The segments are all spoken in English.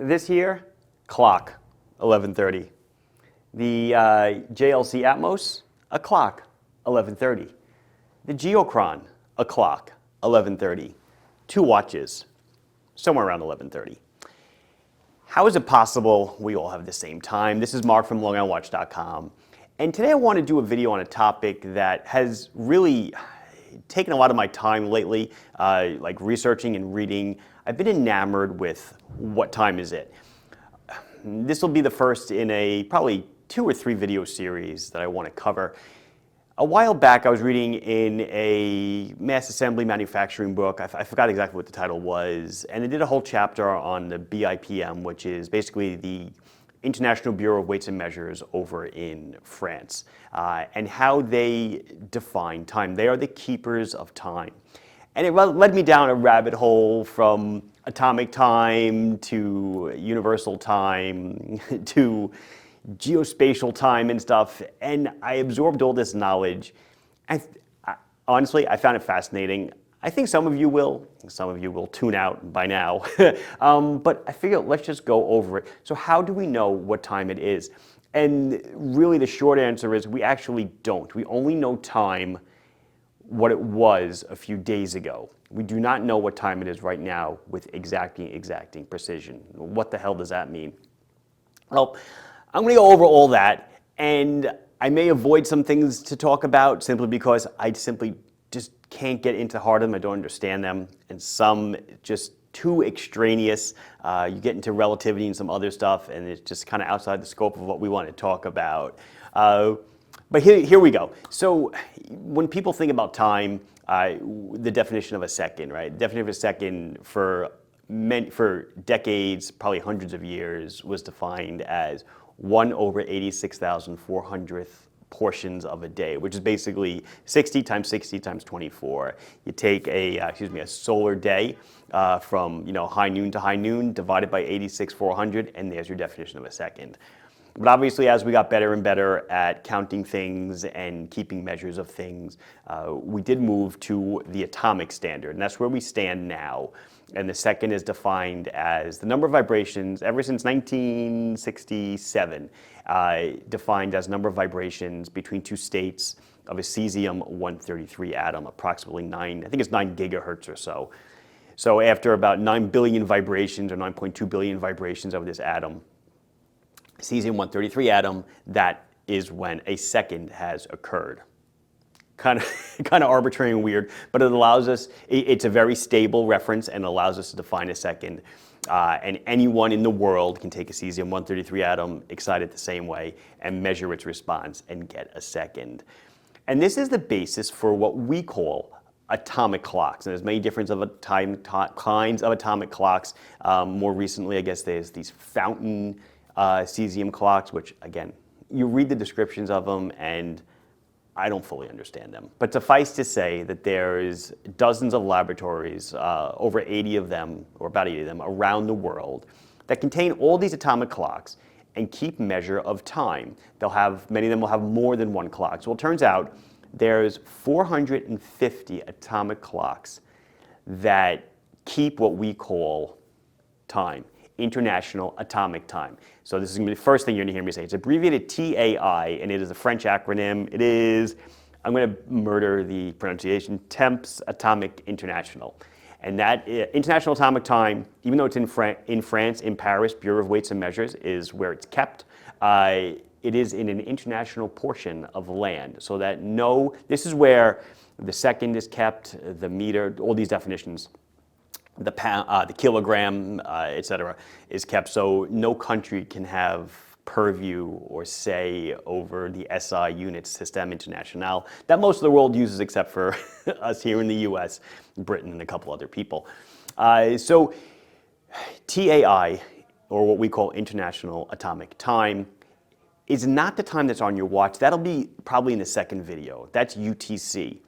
This year, clock, 11:30. The JLC Atmos, a clock, 11:30. The Geochron, a clock, 11:30. 2 watches, somewhere around 11:30. How is it possible we all have the same time? This is Mark from LongIslandWatch.com. And today I want to do a video on a topic that has really taken a lot of my time lately, like researching and reading. I've been enamored with what time is it. This will be the first in a probably 2 or 3 video series that I want to cover. A while back I was reading in a mass assembly manufacturing book, I forgot exactly what the title was, and it did a whole chapter on the BIPM, which is basically the International Bureau of Weights and Measures over in France, and how they define time. They are the keepers of time. And it led me down a rabbit hole from atomic time to universal time to geospatial time and stuff, and I absorbed all this knowledge. Honestly, I found it fascinating. I think some of you will tune out by now, but I figured let's just go over it. So how do we know what time it is? And really the short answer is we actually don't. We only know time, what it was a few days ago. We do not know what time it is right now with exacting precision. What the hell does that mean? Well, I'm going to go over all that, and I may avoid some things to talk about simply because I simply just can't get into the heart of them. I don't understand them, and some just too extraneous. You get into relativity and some other stuff, and it's just kind of outside the scope of what we want to talk about. But here we go. So when people think about time, the definition of a second, right? The definition of a second for decades, probably hundreds of years, was defined as 1/86,400th portions of a day, which is basically 60 times 60 times 24. You take a solar day from high noon to high noon, divided by 86,400, and there's your definition of a second. But obviously, as we got better and better at counting things and keeping measures of things, we did move to the atomic standard, and that's where we stand now. And the second is defined as the number of vibrations ever since 1967, defined as number of vibrations between 2 states of a cesium-133 atom, approximately 9 gigahertz or so. So after about 9 billion vibrations or 9.2 billion vibrations of this atom, cesium-133 atom, that is when a second has occurred. Kind of arbitrary and weird, but it allows us, it's a very stable reference and allows us to define a second. And anyone in the world can take a cesium-133 atom, excite it the same way, and measure its response and get a second. And this is the basis for what we call atomic clocks. And there's many different kinds of atomic clocks. More recently, I guess there's these fountain cesium clocks, which again, you read the descriptions of them and I don't fully understand them. But suffice to say that there's dozens of laboratories, over 80 of them, or about 80 of them, around the world that contain all these atomic clocks and keep measure of time. Many of them will have more than one clock. So it turns out there's 450 atomic clocks that keep what we call time. International Atomic Time. So this is going to be the first thing you're going to hear me say. It's abbreviated TAI, and it is a French acronym. It is, I'm going to murder the pronunciation, Temps Atomic International. And that International Atomic Time, even though it's in France, in Paris, Bureau of Weights and Measures is where it's kept. It is in an international portion of land, so that this is where the second is kept, the meter, all these definitions, the pound, the kilogram, etc., is kept, so no country can have purview or say over the SI unit, Système International, that most of the world uses except for us here in the US, Britain, and a couple other people. So TAI, or what we call International Atomic Time, is not the time that's on your watch. That'll be probably in the second video. That's UTC.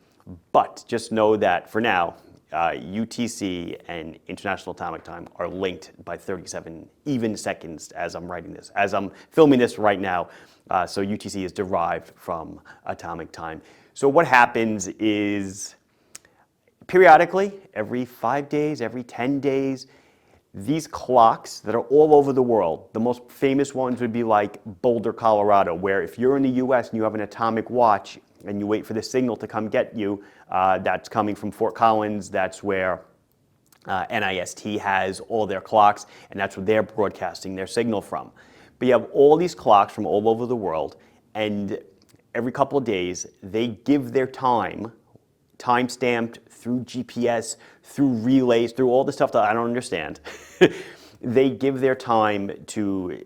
But just know that for now, UTC and International Atomic Time are linked by 37 even seconds as I'm writing this, as I'm filming this right now. So UTC is derived from atomic time. So what happens is periodically, every 5 days, every 10 days, These clocks that are all over the world, the most famous ones would be like Boulder, Colorado, where if you're in the US and you have an atomic watch and you wait for the signal to come get you, that's coming from Fort Collins, that's where NIST has all their clocks, and that's where they're broadcasting their signal from. But you have all these clocks from all over the world, and every couple of days, they give their time-stamped through GPS, through relays, through all the stuff that I don't understand. They give their time to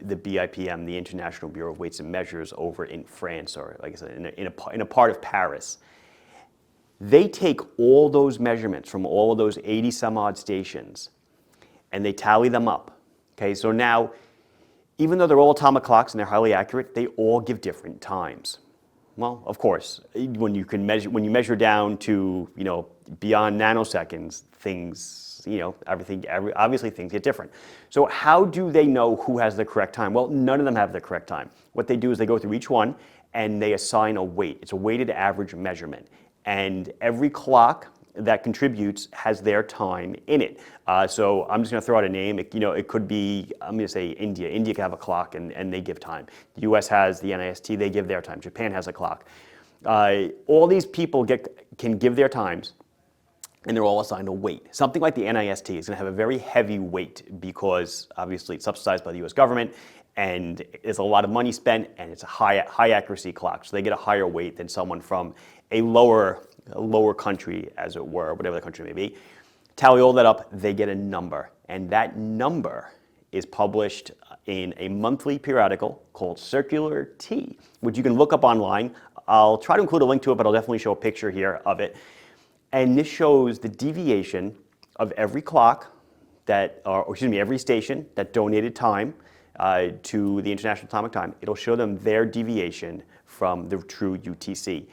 the BIPM, the International Bureau of Weights and Measures, over in France, or like I said, in a part of Paris. They take all those measurements from all of those 80 some odd stations, and they tally them up. Okay, so now, even though they're all atomic clocks and they're highly accurate, they all give different times. Well, of course, when you measure down to, beyond nanoseconds, things, obviously things get different. So how do they know who has the correct time? Well, none of them have the correct time. What they do is they go through each one and they assign a weight. It's a weighted average measurement. And every clock that contributes has their time in it. So I'm just going to throw out a name. It could be, I'm going to say India. India can have a clock and they give time. The US has the NIST, they give their time. Japan has a clock. All these people can give their times, and they're all assigned a weight. Something like the NIST is going to have a very heavy weight because obviously it's subsidized by the US government, and there's a lot of money spent, and it's a high accuracy clock. So they get a higher weight than someone from a lower country, as it were, whatever the country may be. Tally all that up, they get a number. And that number is published in a monthly periodical called Circular T, which you can look up online. I'll try to include a link to it, but I'll definitely show a picture here of it. And this shows the deviation of every clock every station that donated time to the International Atomic Time. It'll show them their deviation from the true UTC.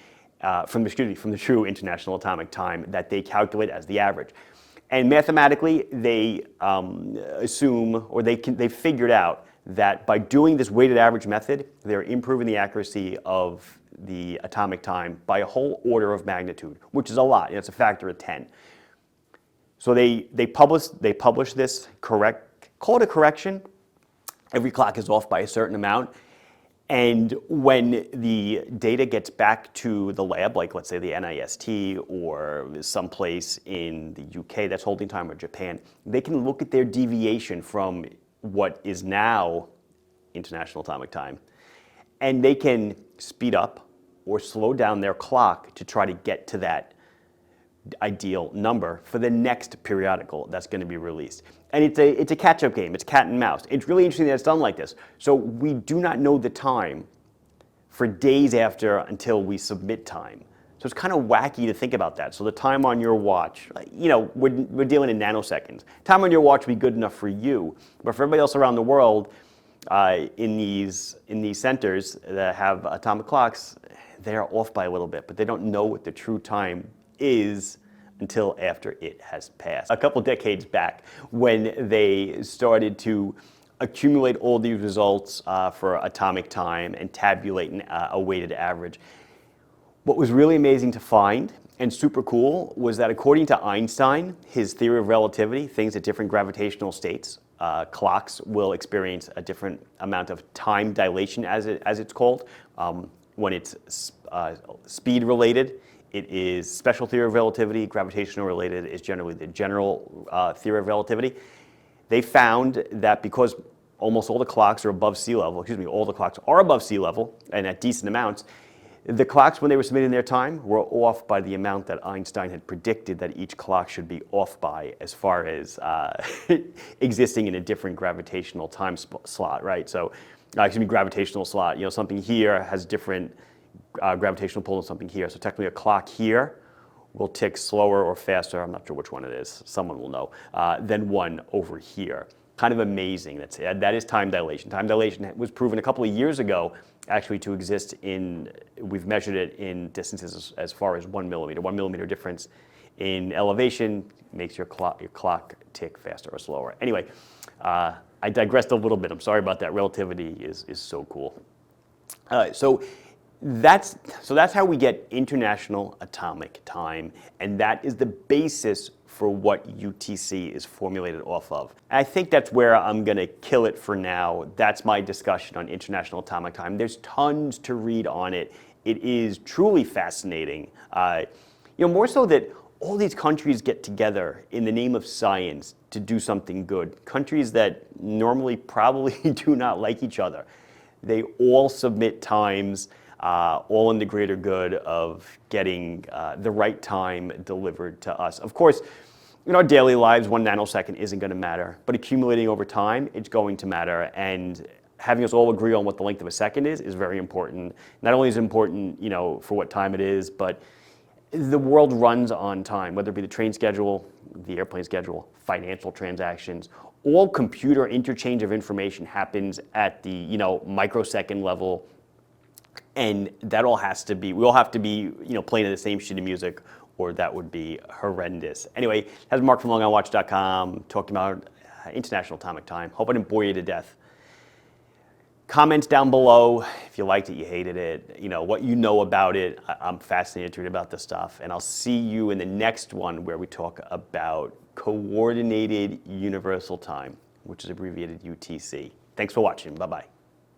From the true International Atomic Time that they calculate as the average. And mathematically, they assume, or they figured out that by doing this weighted average method, they're improving the accuracy of the atomic time by a whole order of magnitude, which is a lot. It's a factor of 10. So they publish this call it a correction. Every clock is off by a certain amount. And when the data gets back to the lab, like let's say the NIST or someplace in the UK that's holding time, or Japan, they can look at their deviation from what is now International Atomic Time, and they can speed up or slow down their clock to try to get to that ideal number for the next periodical that's going to be released. And it's a catch-up game. It's cat and mouse. It's really interesting that it's done like this. So we do not know the time for days after until we submit time. So it's kind of wacky to think about that. So the time on your watch, we're dealing in nanoseconds. Time on your watch would be good enough for you, but for everybody else around the world, in these centers that have atomic clocks, they're off by a little bit, but they don't know what the true time is until after it has passed. A couple decades back, when they started to accumulate all these results for atomic time and tabulate a weighted average, what was really amazing to find and super cool was that according to Einstein, his theory of relativity, things at different gravitational states, clocks will experience a different amount of time dilation, as it's called. When it's speed related, it is special theory of relativity. Gravitational related is generally the general theory of relativity. They found that because almost all the clocks are above sea level, all the clocks are above sea level and at decent amounts, the clocks, when they were submitting their time, were off by the amount that Einstein had predicted that each clock should be off by, as far as existing in a different gravitational time slot, right? So, gravitational slot. Something here has different gravitational pull than something here. So technically, a clock here will tick slower or faster. I'm not sure which one it is. Someone will know. Than one over here. Kind of amazing. That is time dilation. Time dilation was proven a couple of years ago, actually, to exist we've measured it in distances as far as 1 millimeter. 1 millimeter difference in elevation makes your clock tick faster or slower. Anyway, I digressed a little bit. I'm sorry about that. Relativity is so cool. So That's how we get International Atomic Time, and that is the basis for what UTC is formulated off of. And I think that's where I'm going to kill it for now. That's my discussion on International Atomic Time. There's tons to read on it. It is truly fascinating. More so that all these countries get together in the name of science to do something good. Countries that normally probably do not like each other. They all submit times, all in the greater good of getting the right time delivered to us. Of course, in our daily lives, 1 nanosecond isn't going to matter, but accumulating over time, it's going to matter. And having us all agree on what the length of a second is very important. Not only is it important, for what time it is, but the world runs on time, whether it be the train schedule, the airplane schedule, financial transactions. All computer interchange of information happens at the microsecond level, and that all has to be. We all have to be playing the same sheet of music, or that would be horrendous. Anyway, that's Mark from LongIslandWatch.com talking about International Atomic Time. Hope I didn't bore you to death. Comments down below if you liked it, you hated it, what you know about it. I'm fascinated to read about this stuff. And I'll see you in the next one where we talk about Coordinated Universal Time, which is abbreviated UTC. Thanks for watching. Bye-bye.